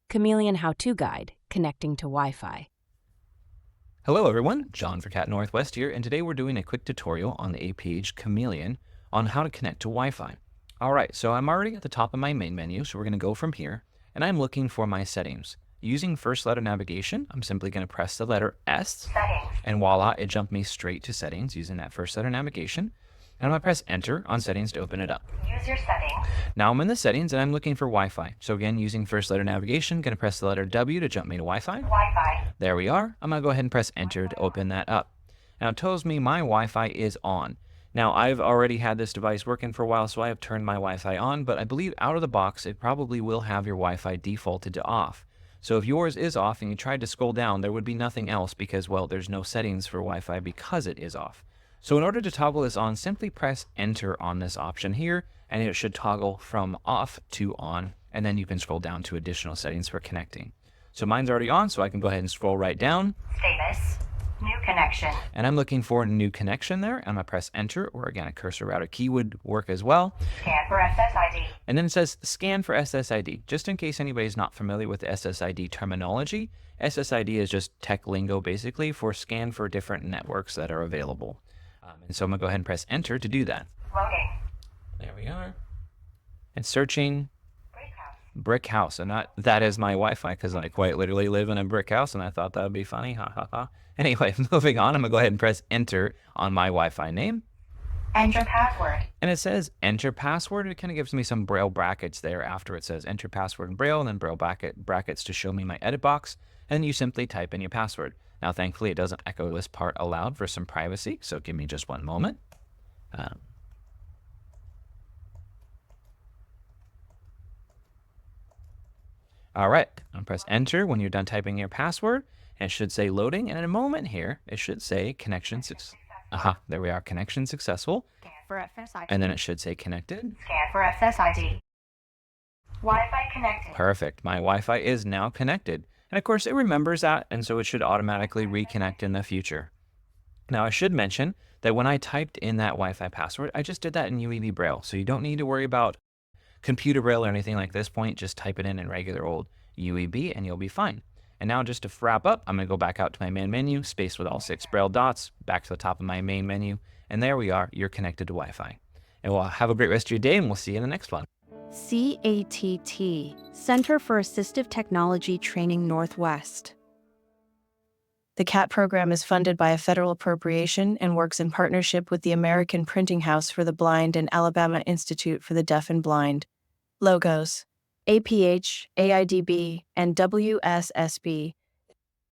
Chameleon How-To Guide, Connecting to Wi-Fi. Hello everyone, John for Cat Northwest here, and today we're doing a quick tutorial on the APH Chameleon on how to connect to Wi-Fi. Alright, so I'm already at the top of my main menu, so we're going to go from here, and I'm looking for my settings. Using first letter navigation, I'm simply going to press the letter S, and voila, it jumped me straight to settings using that first letter navigation. And I'm going to press enter on settings to open it up. Use your settings. Now I'm in the settings and I'm looking for Wi-Fi. So again, using first letter navigation, going to press the letter W to jump me to Wi-Fi. Wi-Fi. There we are. I'm going to go ahead and press enter to open that up. Now it tells me my Wi-Fi is on. Now I've already had this device working for a while, so I have turned my Wi-Fi on, but I believe out of the box, it probably will have your Wi-Fi defaulted to off. So if yours is off and you tried to scroll down, there would be nothing else because, well, there's no settings for Wi-Fi because it is off. So in order to toggle this on, simply press enter on this option here, and it should toggle from off to on, and then you can scroll down to additional settings for connecting. So mine's already on, so I can go ahead and scroll right down. Status. New connection. And I'm looking for a new connection there. I'm going to press enter, or again, a cursor router key would work as well. Scan for SSID. And then it says scan for SSID. Just in case anybody's not familiar with the SSID terminology, SSID is just tech lingo basically for scan for different networks that are available. And so I'm going to go ahead and press enter to do that. Loading. There we are. And searching Brick house. brick house. And that is my Wi-Fi because I quite literally live in a brick house and I thought that would be funny. Ha ha ha. Anyway, moving on, I'm going to go ahead and press enter on my Wi-Fi name. Enter password. And it says enter password. It kind of gives me some braille brackets there after it says enter password in braille, and then braille brackets to show me my edit box. And you simply type in your password. Now, thankfully, it doesn't echo this part aloud for some privacy, so give me just one moment. All right, I'll press enter when you're done typing your password, and it should say loading, and in a moment here, it should say connection successful. There we are, connection successful. Scan for SSID. And then it should say connected. Scan for SSID. Wi-Fi connected. Perfect, my Wi-Fi is now connected. And of course, it remembers that, and so it should automatically reconnect in the future. Now, I should mention that when I typed in that Wi-Fi password, I just did that in UEB Braille, so you don't need to worry about computer Braille or anything like this point. Just type it in regular old UEB, and you'll be fine. And now, just to wrap up, I'm going to go back out to my main menu, spaced with all 6 Braille dots, back to the top of my main menu, and there we are, you're connected to Wi-Fi. And well, have a great rest of your day, and we'll see you in the next one. CATT, Center for Assistive Technology Training Northwest. The CAT program is funded by a federal appropriation and works in partnership with the American Printing House for the Blind and Alabama Institute for the Deaf and Blind. Logos: APH, AIDB, and WSSB